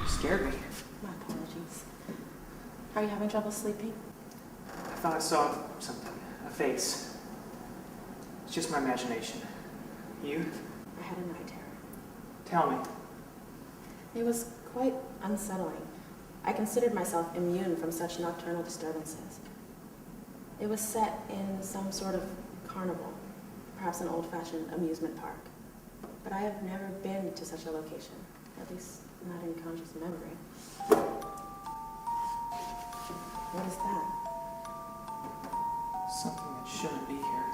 Scared me. My apologies. Are you having trouble sleeping? I thought I saw something. A face. It's just my imagination. You? I had a night terror. Tell me. It was quite unsettling. I considered myself immune from such nocturnal disturbances. It was set in some sort of carnival, perhaps an old-fashioned amusement park. But I have never been to such a location, at least not in conscious memory. What is that? Something that shouldn't be here.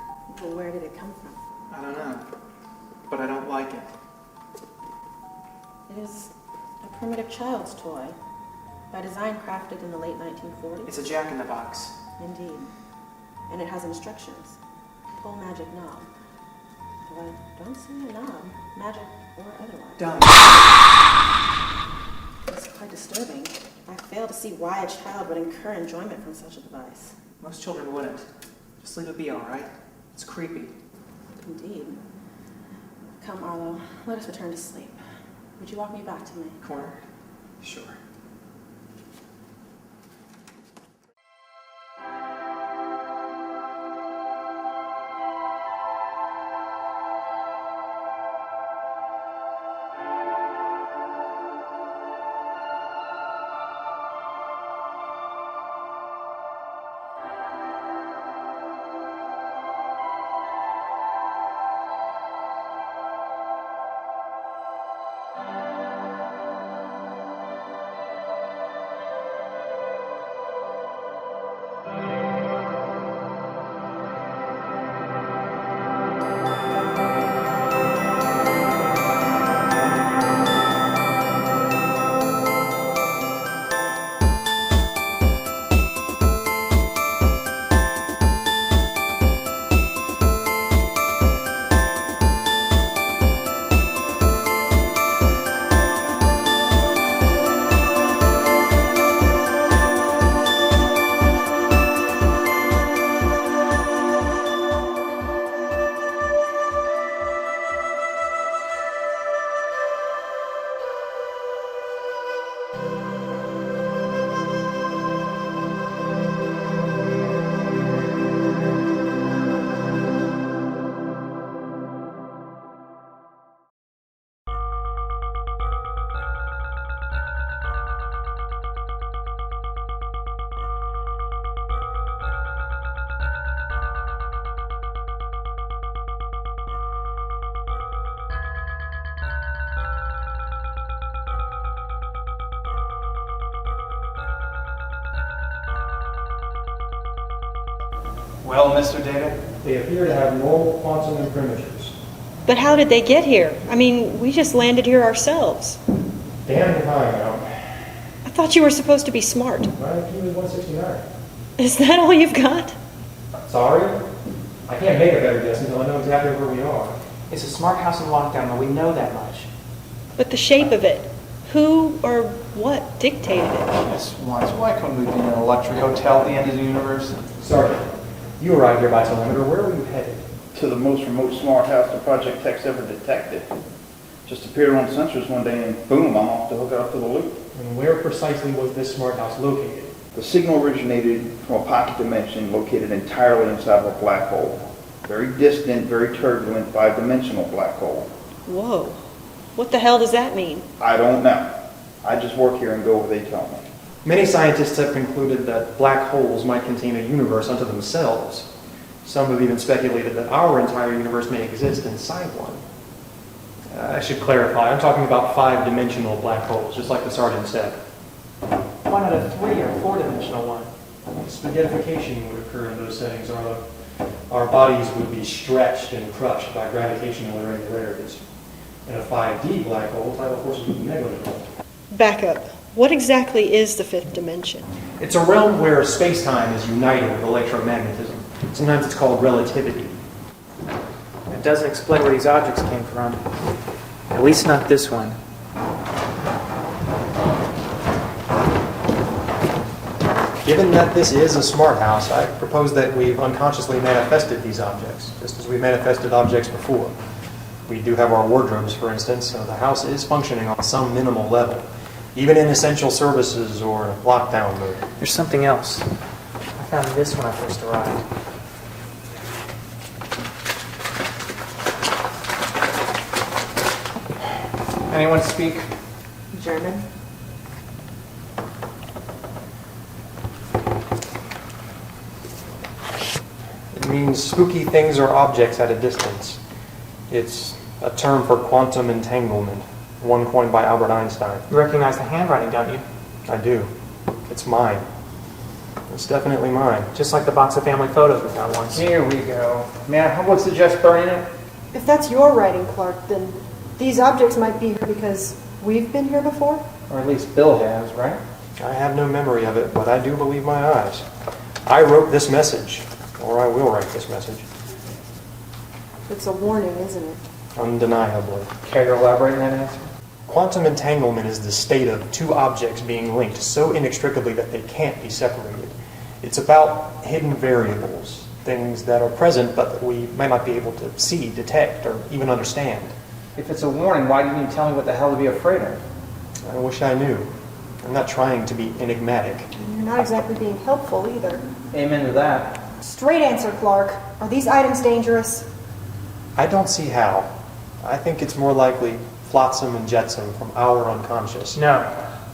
Well, where did it come from? I don't know. But I don't like it. It is a primitive child's toy, by design crafted in the late 1940s. It's a jack-in-the-box. Indeed. And it has instructions. Pull magic knob. But I don't see a knob, magic or otherwise. Done. It's quite disturbing. I fail to see why a child would incur enjoyment from such a device. Most children wouldn't. Just leave it be, all right? It's creepy. Indeed. Come, Arlo, let us return to sleep. Would you walk me back to my Corner? Sure. Well, Mr. Data? They appear to have normal quantum imprimatures. But how did they get here? I mean, we just landed here ourselves. Damn if I know. I thought you were supposed to be smart. My IQ is 169. Is that all you've got? Sorry? I can't make a better guess until I know exactly where we are. It's a smart house in lockdown, but we know that much. But the shape of it, who or what dictated it? Yes, once. Why couldn't we be in an electric hotel at the end of the universe? Sergeant, you arrived here by telemeter. Where were you headed? To the most remote smart house the Project Tech's ever detected. Just appeared on sensors one day and boom, I'm off to hook it up to the loop. And where precisely was this smart house located? The signal originated from a pocket dimension located entirely inside of a black hole. Very distant, very turbulent, 5-dimensional black hole. Whoa. What the hell does that mean? I don't know. I just work here and go where they tell me. Many scientists have concluded that black holes might contain a universe unto themselves. Some have even speculated that our entire universe may exist inside one. I should clarify, I'm talking about 5-dimensional black holes, just like the sergeant said. Why not a 3 or 4-dimensional one? Spaghettification would occur in those settings, Arlo. Our bodies would be stretched and crushed by gravitational irregularities. In a 5D black hole, tidal forces would be negligible. Back up. What exactly is the fifth dimension? It's a realm where space-time is united with electromagnetism. Sometimes it's called relativity. It doesn't explain where these objects came from. At least not this one. Given that this is a smart house, I propose that we've unconsciously manifested these objects, just as we manifested objects before. We do have our wardrobes, for instance, so the house is functioning on some minimal level, even in essential services or lockdown mode. There's something else. I found this when I first arrived. Anyone speak? German? It means spooky things or objects at a distance. It's a term for quantum entanglement, one coined by Albert Einstein. You recognize the handwriting, don't you? I do. It's mine. It's definitely mine. Just like the box of family photos we found once. Here we go. May I would suggest burning it? If that's your writing, Clark, then these objects might be here because we've been here before? Or at least Bill has, right? I have no memory of it, but I do believe my eyes. I wrote this message, or I will write this message. It's a warning, isn't it? Undeniably. Care to elaborate on that answer? Quantum entanglement is the state of two objects being linked so inextricably that they can't be separated. It's about hidden variables, things that are present but that we might not be able to see, detect, or even understand. If it's a warning, why didn't you tell me what the hell to be afraid of? I wish I knew. I'm not trying to be enigmatic. You're not exactly being helpful either. Amen to that. Straight answer, Clark. Are these items dangerous? I don't see how. I think it's more likely flotsam and jetsam from our unconscious. No,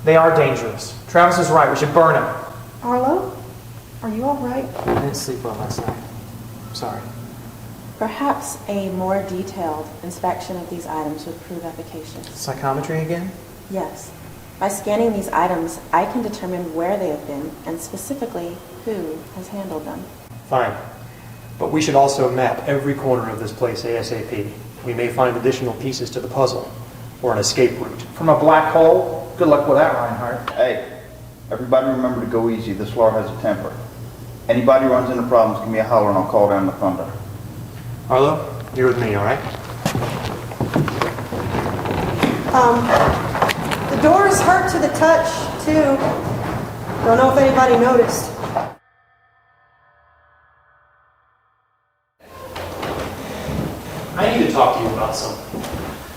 they are dangerous. Travis is right. We should burn them. Arlo? Are you all right? I didn't sleep well last night. I'm sorry. Perhaps a more detailed inspection of these items would prove efficacious. Psychometry again? Yes. By scanning these items, I can determine where they have been and specifically who has handled them. Fine. But we should also map every corner of this place ASAP. We may find additional pieces to the puzzle, or an escape route. From a black hole? Good luck with that, Reinhardt. Hey, everybody remember to go easy. This law has a temper. Anybody runs into problems, give me a holler and I'll call down the thunder. Arlo, you're with me, all right? The door is hurt to the touch, too. Don't know if anybody noticed. I need to talk to you about something.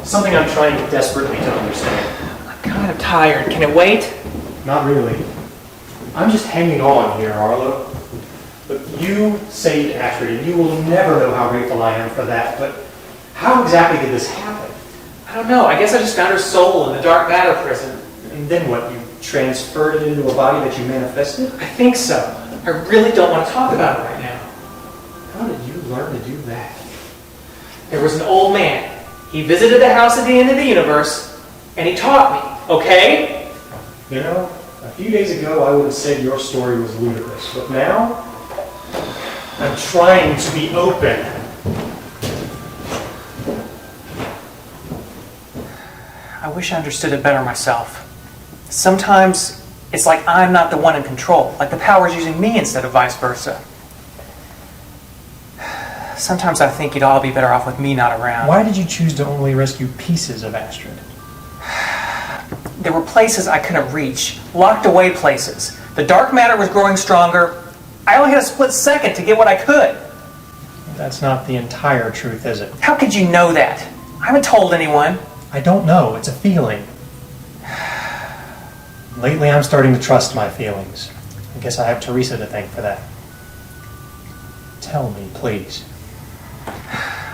Something I'm trying desperately to understand. I'm kind of tired. Can it wait? Not really. I'm just hanging on here, Arlo. Look, you saved Astrid, and you will never know how grateful I am for that, but how exactly did this happen? I don't know. I guess I just found her soul in the dark matter prison. And then what, you transferred it into a body that you manifested? I think so. I really don't want to talk about it right now. How did you learn to do that? There was an old man. He visited the house at the end of the universe, and he taught me, okay? You know, a few days ago I would have said your story was ludicrous, but now I'm trying to be open. I wish I understood it better myself. Sometimes it's like I'm not the one in control, like the power's using me instead of vice versa. Sometimes I think you'd all be better off with me not around. Why did you choose to only rescue pieces of Astrid? There were places I couldn't reach, locked away places. The dark matter was growing stronger. I only had a split second to get what I could. That's not the entire truth, is it? How could you know that? I haven't told anyone. I don't know. It's a feeling. Lately, I'm starting to trust my feelings. I guess I have Theresa to thank for that. Tell me, please.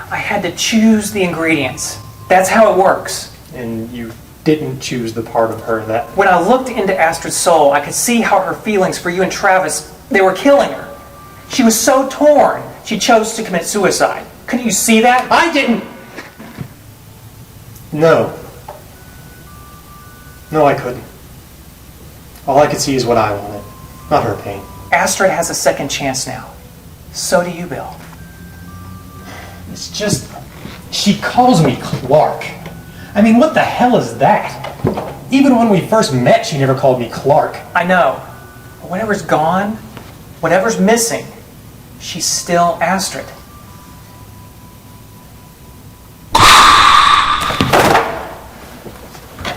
I had to choose the ingredients. That's how it works. And you didn't choose the part of her that... When I looked into Astrid's soul, I could see how her feelings for you and Travis, they were killing her. She was so torn, she chose to commit suicide. Couldn't you see that? I didn't... No. No, I couldn't. All I could see is what I wanted, not her pain. Astrid has a second chance now. So do you, Bill. It's just... She calls me Clark. I mean, what the hell is that? Even when we first met, she never called me Clark. I know. But whatever's gone, whatever's missing, she's still Astrid.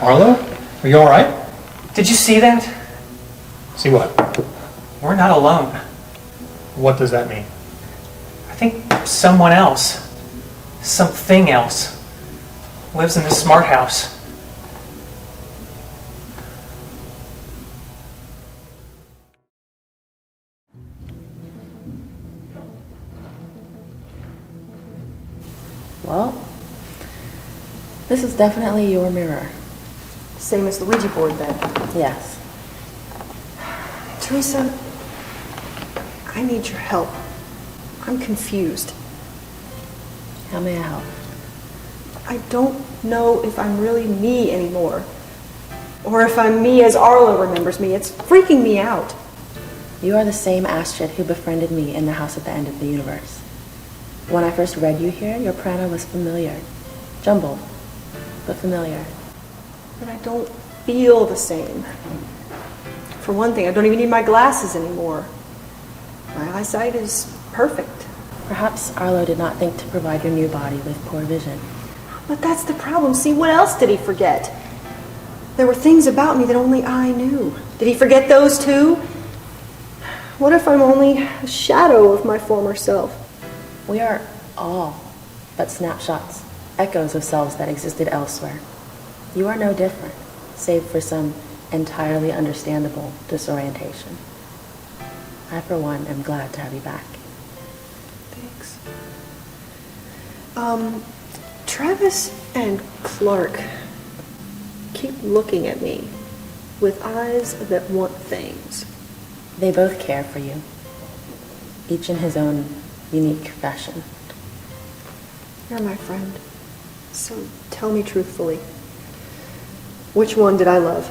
Arlo? Are you alright? Did you see that? See what? We're not alone. What does that mean? I think someone else, something else, lives in this smart house. Well, this is definitely your mirror. Same as the Ouija board then. Yes. Theresa, I need your help. I'm confused. How may I help? I don't know if I'm really me anymore. Or if I'm me as Arlo remembers me. It's freaking me out. You are the same Astrid who befriended me in the house at the end of the universe. When I first read you here, your prana was familiar. Jumbled, but familiar. But I don't feel the same. For one thing, I don't even need my glasses anymore. My eyesight is perfect. Perhaps Arlo did not think to provide your new body with poor vision. But that's the problem. See, what else did he forget? There were things about me that only I knew. Did he forget those too? What if I'm only a shadow of my former self? We are all but snapshots, echoes of selves that existed elsewhere. You are no different, save for some entirely understandable disorientation. I, for one, am glad to have you back. Thanks. Travis and Clark keep looking at me with eyes that want things. They both care for you, each in his own unique fashion. You're my friend. So tell me truthfully, which one did I love?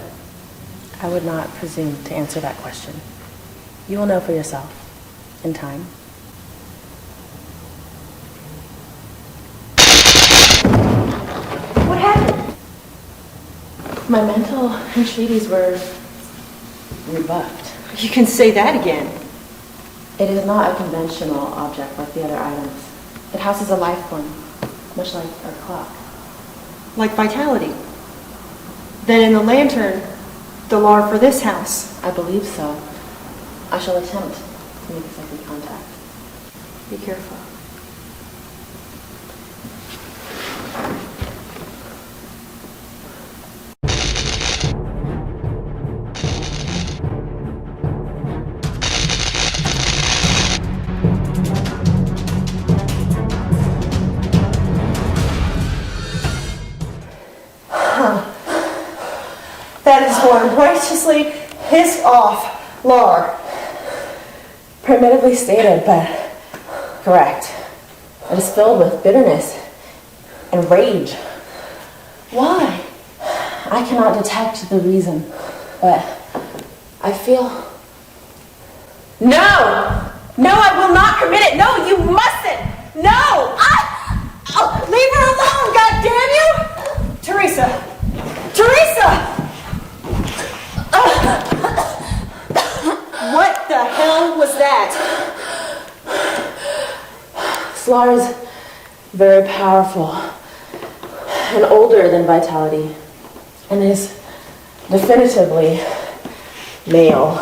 I would not presume to answer that question. You will know for yourself, in time. What happened? My mental entreaties were rebuffed. You can say that again. It is not a conventional object like the other items. It houses a life form, much like our clock. Like vitality. Then in the lantern, the law for this house. I believe so. I shall attempt to make a second contact. Be careful. That is one righteously pissed off Lar. Primitively stated, but correct. It is filled with bitterness and rage. Why? I cannot detect the reason, but I feel... No! No, I will not permit it! No, you mustn't! No! Leave her alone, goddammit you! Theresa! Theresa! What the hell was that? Slar is very powerful and older than vitality, and is definitively male.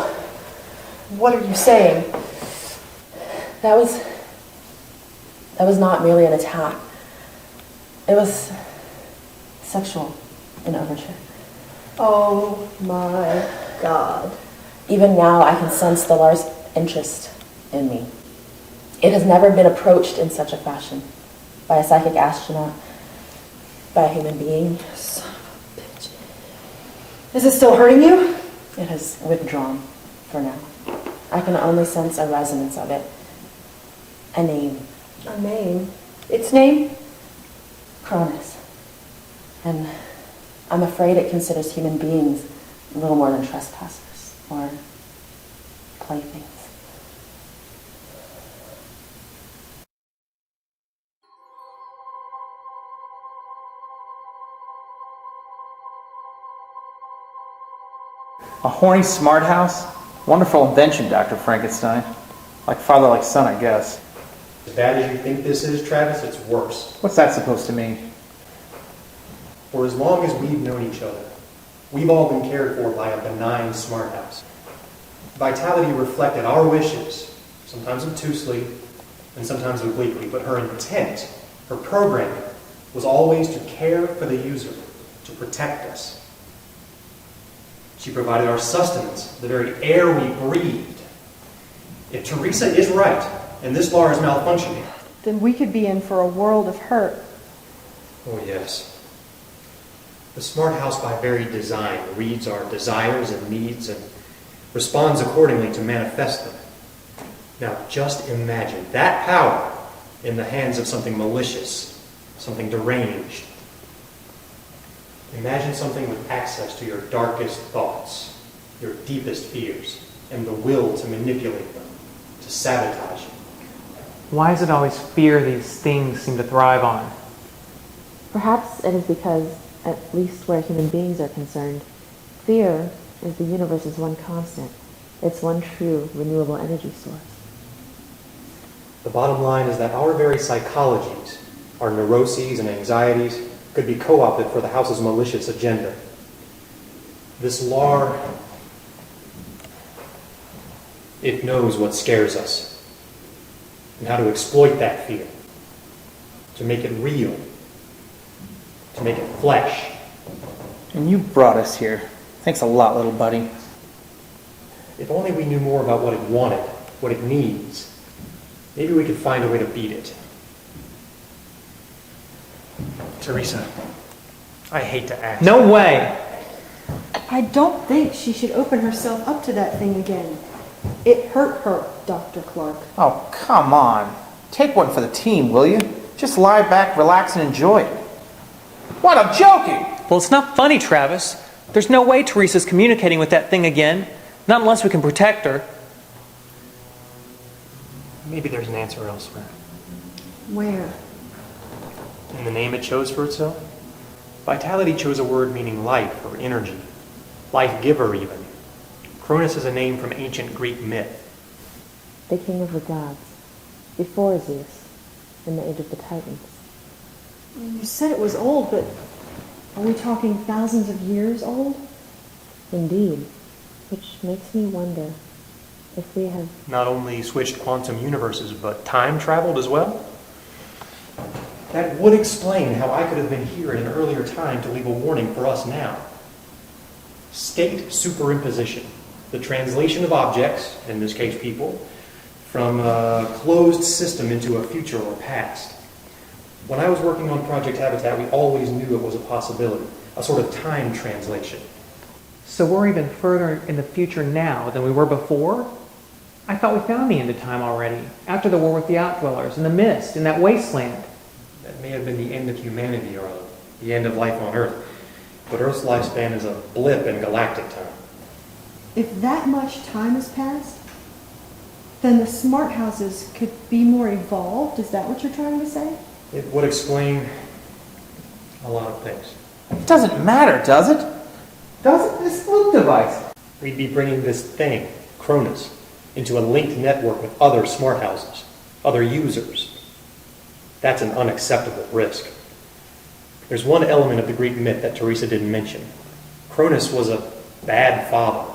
What are you saying? That was not merely an attack. It was sexual in overture. Oh my God. Even now, I can sense the Lar's interest in me. It has never been approached in such a fashion by a psychic astronaut, by a human being. Son of a bitch. Is it still hurting you? It has withdrawn for now. I can only sense a resonance of it. A name. A name? Its name? Cronus. And I'm afraid it considers human beings little more than trespassers or playthings. A horny smart house? Wonderful invention, Dr. Frankenstein. Like father, like son, I guess. As bad as you think this is, Travis, it's worse. What's that supposed to mean? For as long as we've known each other, we've all been cared for by a benign smart house. Vitality reflected our wishes, sometimes obtusely and sometimes obliquely, but her intent, her programming, was always to care for the user, to protect us. She provided our sustenance, the very air we breathed. If Theresa is right, and this law is malfunctioning, Then we could be in for a world of hurt. oh yes. The smart house by very design reads our desires and needs and responds accordingly to manifest them. Now just imagine that power in the hands of something malicious, something deranged. Imagine something with access to your darkest thoughts, your deepest fears, and the will to manipulate them, to sabotage you. Why is it always fear these things seem to thrive on? Perhaps it is because, at least where human beings are concerned, fear is the universe's one constant. It's one true, renewable energy source. The bottom line is that our very psychologies, our neuroses and anxieties, could be co-opted for the house's malicious agenda. This law, it knows what scares us and how to exploit that fear, to make it real, to make it flesh. And you brought us here. Thanks a lot, little buddy. If only we knew more about what it wanted, what it needs, maybe we could find a way to beat it. Theresa, I hate to ask. No way! I don't think she should open herself up to that thing again. It hurt her, Dr. Clark. Oh, come on. Take one for the team, will you? Just lie back, relax, and enjoy it. What? I'm joking! Well, it's not funny, Travis. There's no way Theresa's communicating with that thing again. Not unless we can protect her. Maybe there's an answer elsewhere. Where? In the name it chose for itself? Vitality chose a word meaning life or energy. Life giver, even. Cronus is a name from ancient Greek myth. The king of the gods, before Zeus, in the age of the Titans. You said it was old, but are we talking thousands of years old? Indeed, which makes me wonder if we have... Not only switched quantum universes, but time traveled as well? That would explain how I could have been here at an earlier time to leave a warning for us now. State superimposition, the translation of objects, in this case people, from a closed system into a future or past. When I was working on Project Habitat, we always knew it was a possibility, a sort of time translation. So we're even further in the future now than we were before? I thought we found the end of time already, after the war with the Outdwellers, and the mist, in that wasteland. That may have been the end of humanity, Arlo, the end of life on Earth. But Earth's lifespan is a blip in galactic time. If that much time has passed, then the smart houses could be more evolved? Is that what you're trying to say? It would explain a lot of things. It doesn't matter, does it? Does it? This little device. We'd be bringing this thing, Cronus, into a linked network with other smart houses, other users. That's an unacceptable risk. There's one element of the Greek myth that Theresa didn't mention. Cronus was a bad father.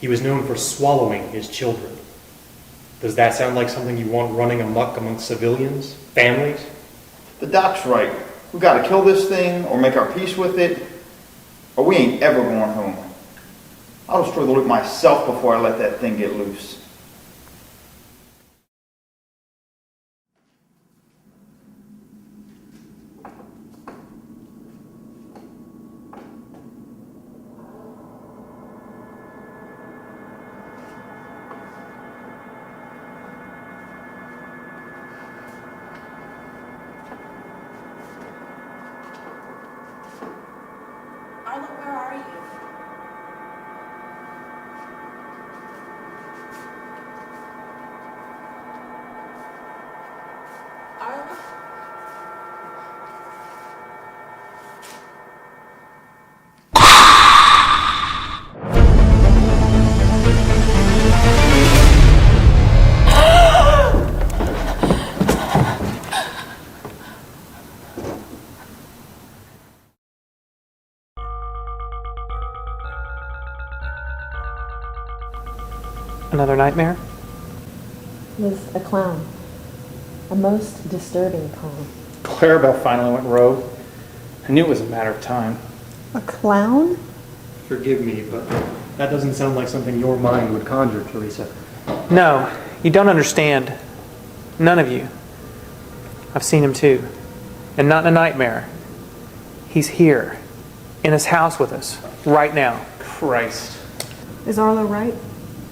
He was known for swallowing his children. Does that sound like something you want running amok amongst civilians, families? The doc's right. We gotta kill this thing or make our peace with it, or we ain't ever going home. I'll destroy the loop myself before I let that thing get loose. Another nightmare? Was a clown. A most disturbing clown. Clarabelle finally went rogue. I knew it was a matter of time. A clown? Forgive me, but that doesn't sound like something your mind would conjure, Theresa. No, you don't understand. None of you. I've seen him too. And not in a nightmare. He's here, in his house with us, right now. Christ. Is Arlo right?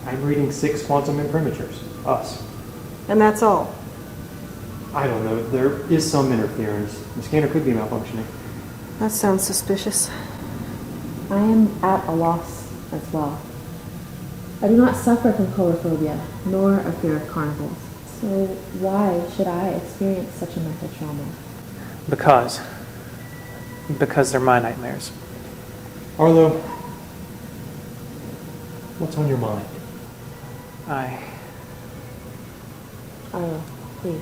I'm reading 6 quantum imprimatures. Us. And that's all. I don't know. There is some interference. The scanner could be malfunctioning. That sounds suspicious. I am at a loss as well. I do not suffer from coulrophobia, nor a fear of carnivals. So why should I experience such a mental trauma? Because they're my nightmares. Arlo, what's on your mind? Arlo, please.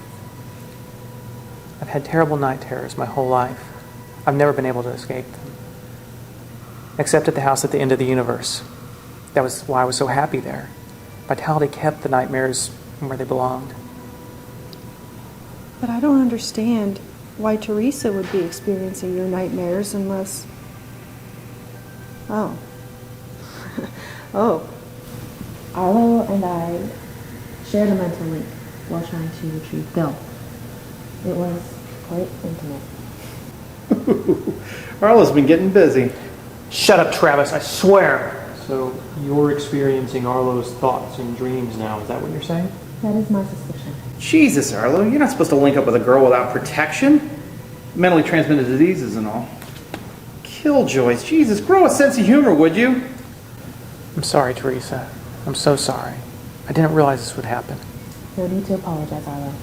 I've had terrible night terrors my whole life. I've never been able to escape them. Except at the house at the end of the universe. That was why I was so happy there. Vitality kept the nightmares where they belonged. But I don't understand why Theresa would be experiencing your nightmares unless... Oh. Oh. Arlo and I shared a mental link while trying to retrieve Bill. It was quite intimate. Arlo's been getting busy. Shut up, Travis, I swear! So you're experiencing Arlo's thoughts and dreams now. Is that what you're saying? That is my suspicion. Jesus, Arlo, you're not supposed to link up with a girl without protection. Mentally transmitted diseases and all. Killjoys, Jesus, grow a sense of humor, would you? I'm sorry, Theresa. I'm so sorry. I didn't realize this would happen. No need to apologize, Arlo.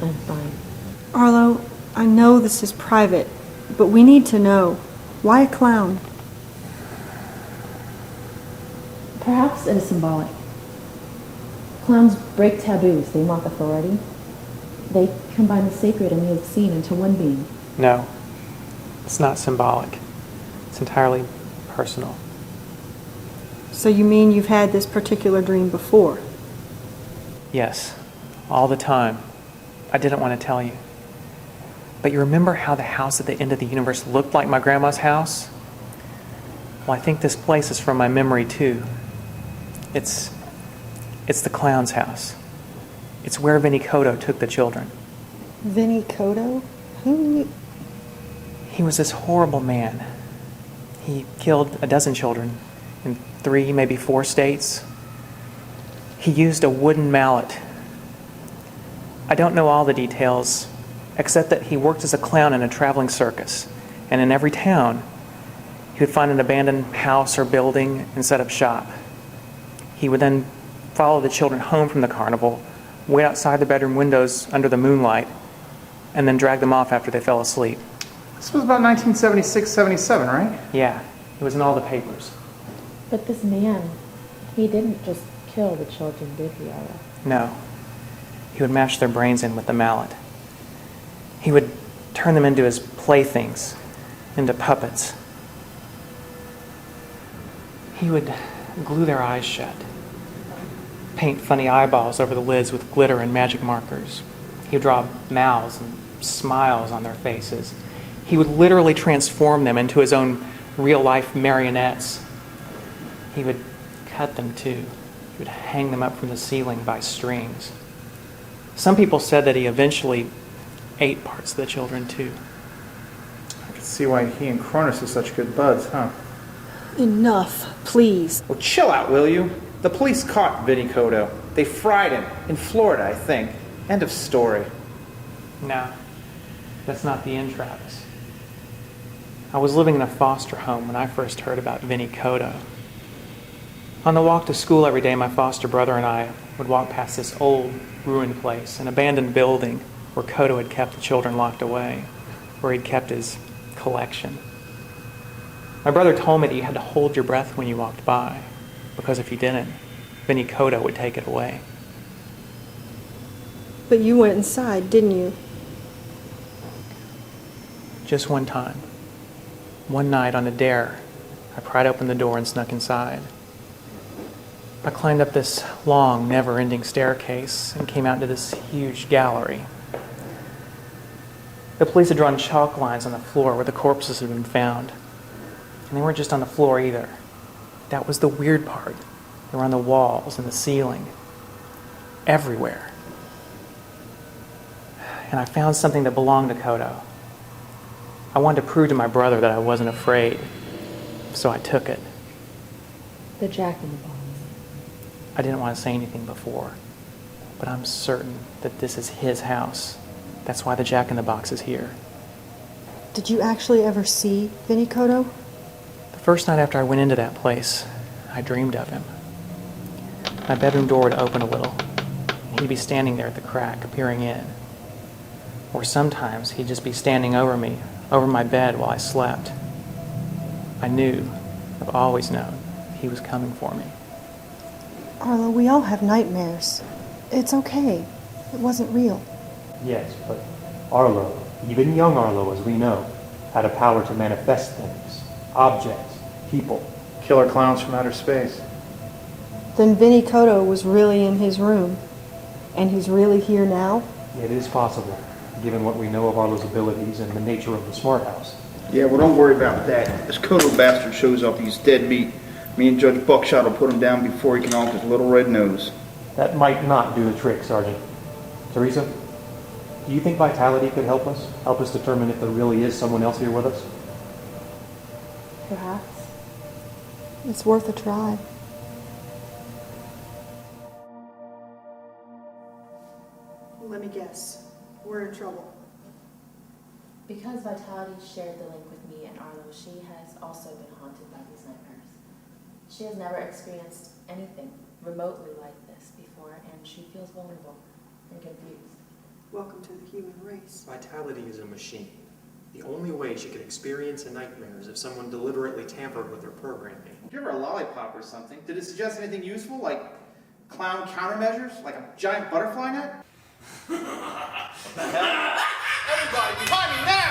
I'm fine. Arlo, I know this is private, but we need to know. Why a clown? Perhaps it is symbolic. Clowns break taboos. They mock authority. They combine the sacred and the obscene into one being. No, it's not symbolic. It's entirely personal. So you mean you've had this particular dream before? Yes, all the time. I didn't want to tell you. But you remember how the house at the end of the universe looked like my grandma's house? Well, I think this place is from my memory too. It's the clown's house. It's where Vinnie Coto took the children. Vinnie Coto? Who? He was this horrible man. He killed a dozen children in 3, maybe 4 states. He used a wooden mallet. I don't know all the details, except that he worked as a clown in a traveling circus. And in every town, he would find an abandoned house or building and set up shop. He would then follow the children home from the carnival, wait outside the bedroom windows under the moonlight, and then drag them off after they fell asleep. This was about 1976, 77, right? Yeah, it was in all the papers. But this man, he didn't just kill the children, did he, Arlo? No. He would mash their brains in with the mallet. He would turn them into his playthings, into puppets. He would glue their eyes shut, paint funny eyeballs over the lids with glitter and magic markers. He would draw mouths and smiles on their faces. He would literally transform them into his own real-life marionettes. He would cut them too. He would hang them up from the ceiling by strings. Some people said that he eventually ate parts of the children too. I can see why he and Cronus are such good buds, huh? Enough, please. Well, chill out, will you? The police caught Vinnie Coto. They fried him in Florida, I think. End of story. No, that's not the end, Travis. I was living in a foster home when I first heard about Vinnie Coto. On the walk to school every day, my foster brother and I would walk past this old, ruined place, an abandoned building where Coto had kept the children locked away, where he'd kept his collection. My brother told me that you had to hold your breath when you walked by, because if you didn't, Vinnie Coto would take it away. But you went inside, didn't you? Just one time. One night on a dare, I pried open the door and snuck inside. I climbed up this long, never-ending staircase and came out into this huge gallery. The police had drawn chalk lines on the floor where the corpses had been found. And they weren't just on the floor either. That was the weird part. They were on the walls and the ceiling. Everywhere. And I found something that belonged to Coto. I wanted to prove to my brother that I wasn't afraid. So I took it. The jack-in-the-box. I didn't want to say anything before. But I'm certain that this is his house. That's why the jack-in-the-box is here. Did you actually ever see Vinnie Coto? The first night after I went into that place, I dreamed of him. My bedroom door would open a little. He'd be standing there at the crack, peering in. Or sometimes he'd just be standing over me, over my bed while I slept. I knew, I've always known, he was coming for me. Arlo, we all have nightmares. It's okay. It wasn't real. Yes, but Arlo, even young Arlo as we know, had a power to manifest things, objects, people. Killer clowns from outer space. Then Vinnie Coto was really in his room. And he's really here now? It is possible, given what we know of Arlo's abilities and the nature of the smart house. Yeah, well, don't worry about that. This Coto bastard shows up, he's dead meat. Me and Judge Buckshot will put him down before he can honk his little red nose. That might not do the trick, Sergeant. Theresa, do you think Vitality could help us? Help us determine if there really is someone else here with us? Perhaps. It's worth a try. Let me guess. We're in trouble. Because Vitality shared the link with me and Arlo, she has also been haunted by these nightmares. She has never experienced anything remotely like this before, and she feels vulnerable and confused. Welcome to the human race. Vitality is a machine. The only way she could experience a nightmare is if someone deliberately tampered with her programming. Give her a lollipop or something. Did it suggest anything useful, like clown countermeasures, like a giant butterfly net? What the hell? Everybody behind me now!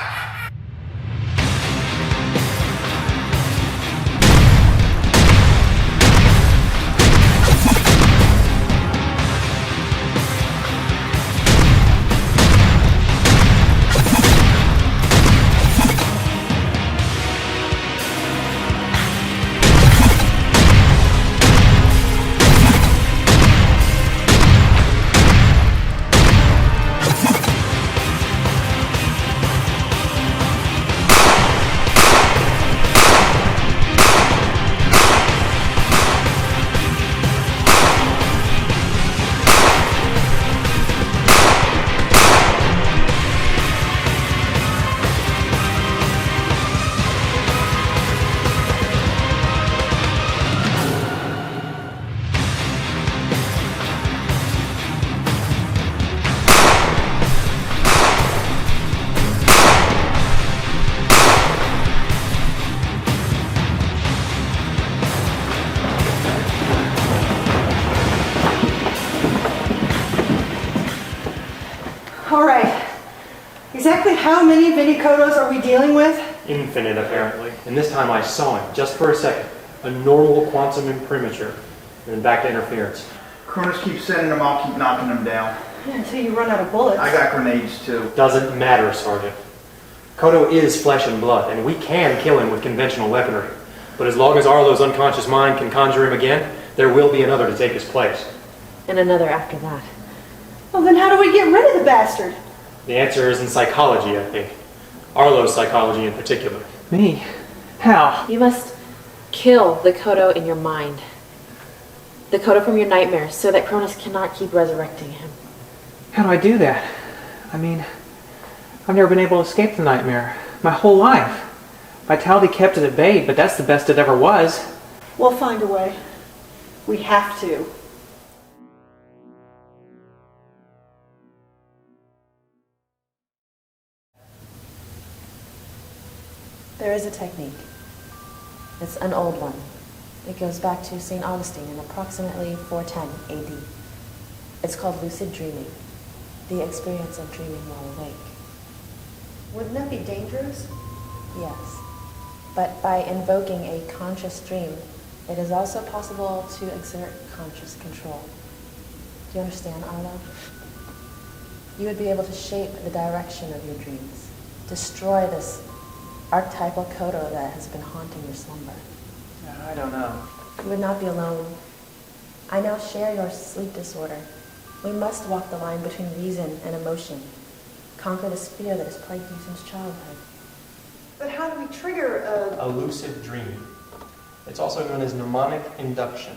All right. Exactly how many Vinnie Cotos are we dealing with? Infinite, apparently. And this time I saw him, just for a second. A normal quantum imprimatur. And then back to interference. Cronus keep sending them, I'll keep knocking them down. Yeah, until you run out of bullets. I got grenades too. Doesn't matter, Sergeant. Koto is flesh and blood, and we can kill him with conventional weaponry. But as long as Arlo's unconscious mind can conjure him again, there will be another to take his place. And another after that. Well, then how do we get rid of the bastard? The answer is in psychology, I think. Arlo's psychology in particular. Me? How? You must kill the Coto in your mind. The Coto from your nightmares, so that Cronus cannot keep resurrecting him. How do I do that? I mean, I've never been able to escape the nightmare. My whole life. Vitality kept it at bay, but that's the best it ever was. We'll find a way. We have to. There is a technique. It's an old one. It goes back to St. Augustine in approximately 410 AD. It's called lucid dreaming, the experience of dreaming while awake. Wouldn't that be dangerous? Yes, but by invoking a conscious dream, It is also possible to exert conscious control. Do you understand, Arlo? You would be able to shape the direction of your dreams, destroy this archetypal Coto that has been haunting your slumber. I don't know. You would not be alone. I now share your sleep disorder. We must walk the line between reason and emotion, conquer this fear that has plagued you since childhood. But how do we trigger A lucid dream. It's also known as mnemonic induction.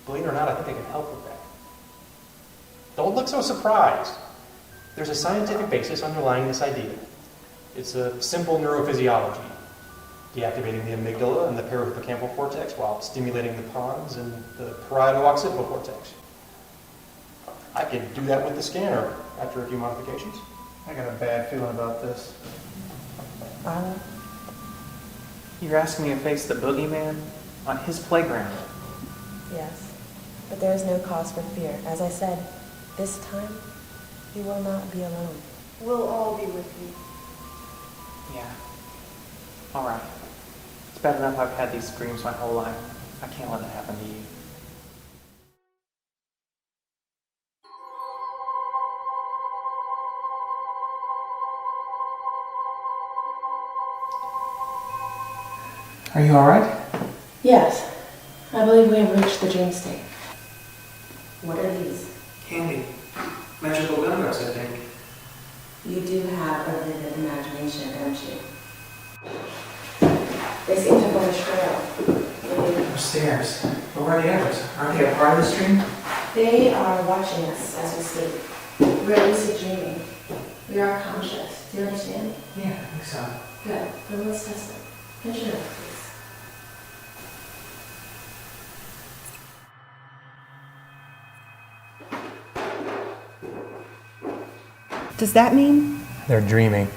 Believe it or not, I think I can help with that. Don't look so surprised. There's a scientific basis underlying this idea. It's a simple neurophysiology, deactivating the amygdala and the parahippocampal cortex while stimulating the pons and the parieto-occipital cortex. I could do that with the scanner after a few modifications. I got a bad feeling about this. Arlo? You're asking me to face the boogeyman on his playground. Yes. But there is no cause for fear. As I said, this time, you will not be alone. We'll all be with you. Yeah. All right. It's bad enough I've had these dreams my whole life. I can't let it happen to you. Are you all right? Yes. I believe we have reached the dream state. What are these? Candy. Magical gumdrops, I think. You do have a vivid imagination, don't you? They seem to go a trail. Upstairs. But where are the others? Aren't they a part of this dream? They are watching us as we sleep. We're lucid dreaming. We are conscious. Do you understand? Yeah, I think so. Good. Then let's test it. Pinch your nose, please. Does that mean? They're dreaming.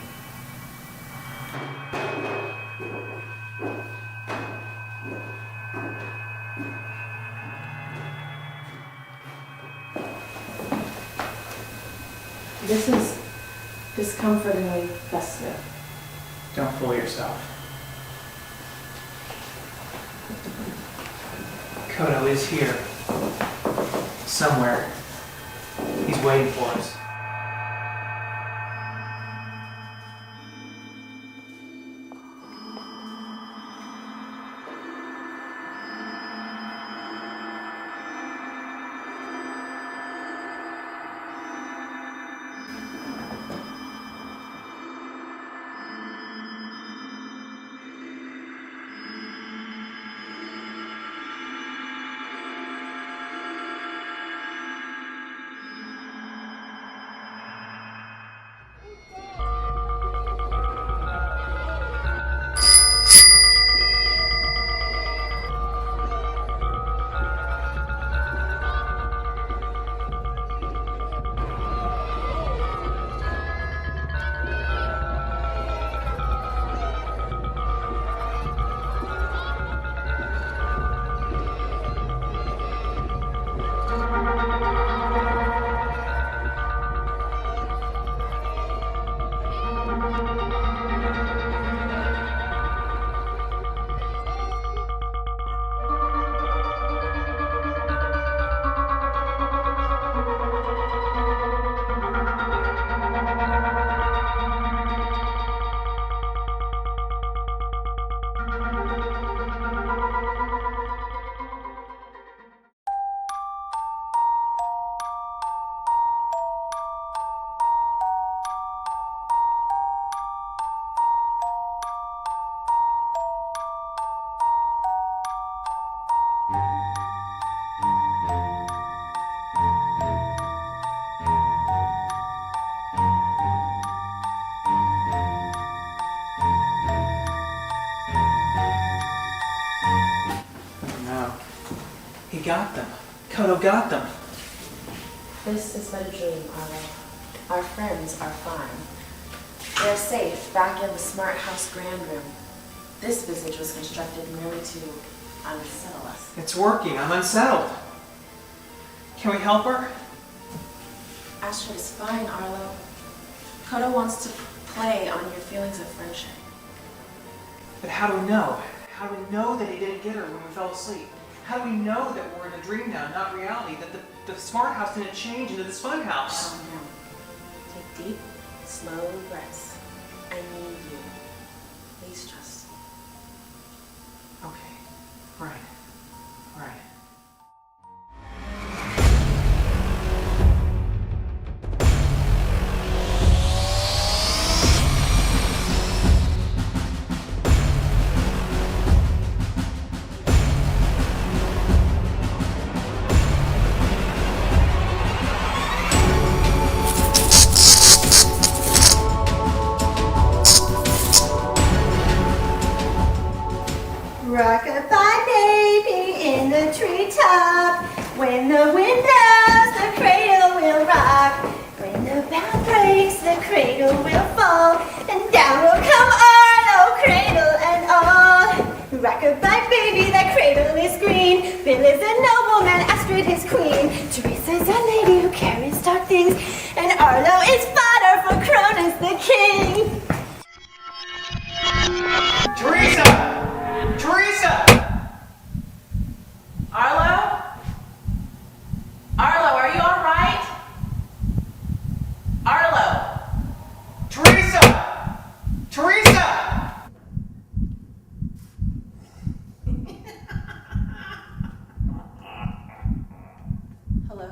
This is discomfortingly festive. Don't fool yourself. Coto is here. Somewhere. He's waiting for us. Got them. Coto got them. This is but a dream, Arlo. Our friends are fine. They are safe back in the smart house grand room. This visage was constructed merely to unsettle us. It's working. I'm unsettled. Can we help her? Astrid is fine, Arlo. Coto wants to play on your feelings of friendship. But how do we know? How do we know that he didn't get her when we fell asleep? How do we know that we're in a dream now, not reality? That the smart house didn't change into this fun house? No. Take deep, slow breaths. I need you. Please trust me. Okay. Right. Right. Rock-a-bye baby in the treetop. When the wind blows, the cradle will rock. When the bough breaks, the cradle will fall. And down will come Arlo, cradle and all. Rock-a-bye baby, that cradle is green. Bill is a nobleman, Astrid his queen. Theresa's a lady who carries dark things. And Arlo is fodder for Cronus the king. Theresa! Theresa! Arlo? Arlo, are you all right? Arlo! Theresa! Theresa! Hello?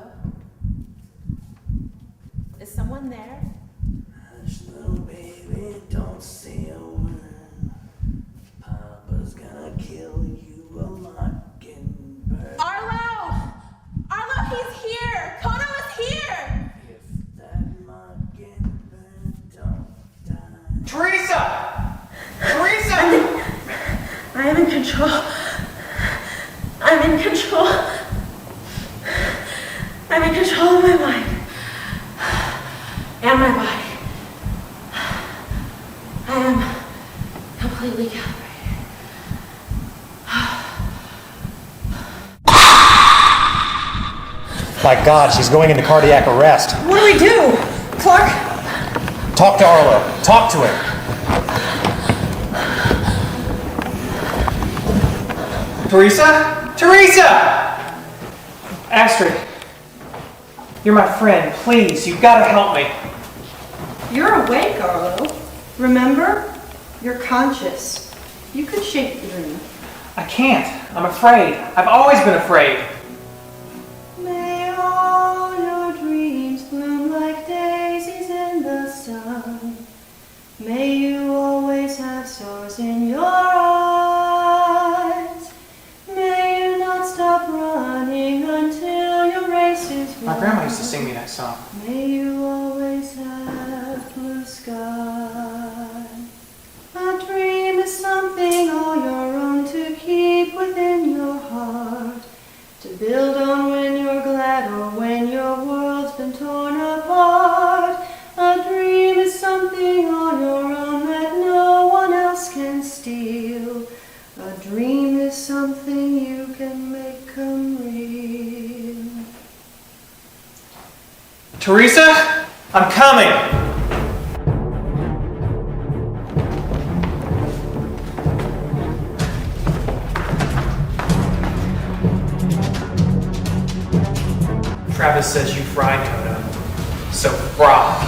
Is someone there? Hush, little baby, don't say a word. Papa's gonna kill you a mockingbird. Arlo! Arlo, he's here! Coto is here! If that mockingbird don't die. Theresa! Theresa! I am in control. I'm in control. I'm in control of my mind and my body. I am completely calibrated. My God, she's going into cardiac arrest. What do we do? Clark? Talk to Arlo. Talk to him. Theresa? Theresa! Astrid, you're my friend. Please, you've got to help me. You're awake, Arlo. Remember? You're conscious. You could shape the dream. I can't. I'm afraid. I've always been afraid. May all your dreams bloom like daisies in the sun. May you always have stars in your eyes. May you not stop running until your race is won. My grandma used to sing me that song. May you always have blue sky. A dream is something all your own to keep within your heart. To build on when you're glad or when your world's been torn apart. A dream is something all your own that no one else can steal. A dream is something you can make come real. Theresa, I'm coming. Travis says you fried Coto. So, Rob.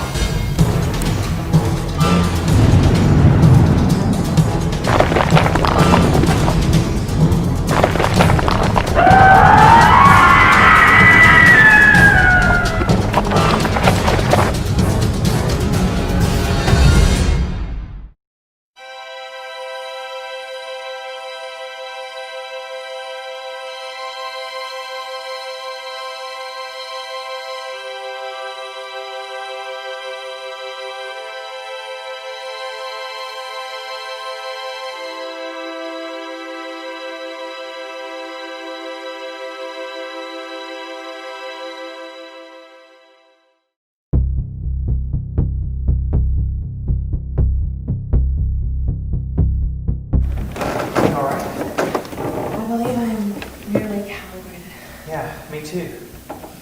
Me too.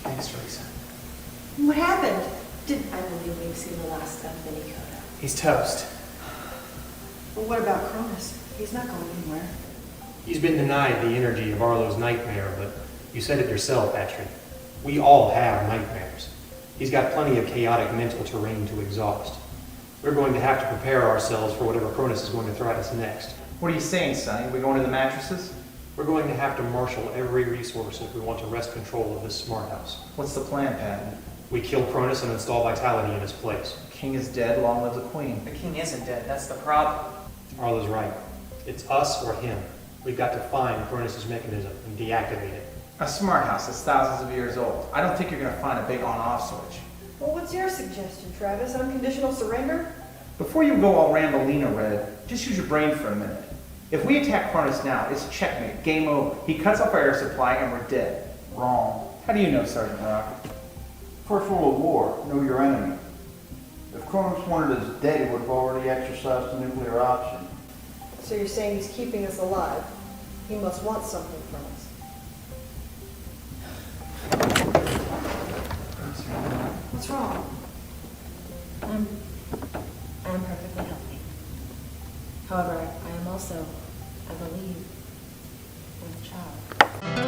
Thanks, Theresa. What happened? I believe we've seen the last of Vinnie Coto. He's toast. Well, what about Cronus? He's not going anywhere. He's been denied the energy of Arlo's nightmare, but you said it yourself, Astrid. We all have nightmares. He's got plenty of chaotic mental terrain to exhaust. We're going to have to prepare ourselves for whatever Cronus is going to throw at us next. What are you saying, Sonny? We going to the mattresses? We're going to have to marshal every resource if we want to wrest control of this smart house. What's the plan, Patton? We kill Cronus and install Vitality in his place. King is dead, long live the queen. The king isn't dead. That's the problem. Arlo's right. It's us or him. We've got to find Cronus' mechanism and deactivate it. A smart house that's thousands of years old. I don't think you're going to find a big on-off switch. Well, what's your suggestion, Travis? Unconditional surrender? Before you go all Rambolina red, just use your brain for a minute. If we attack Cronus now, it's checkmate, game over. He cuts off our air supply and we're dead. Wrong. How do you know, Sergeant Rock? First rule of war, know your enemy. If Cronus wanted us dead, he would have already exercised the nuclear option. So you're saying he's keeping us alive? He must want something from us. What's wrong? I'm perfectly healthy. However, I am also, I believe, with a child.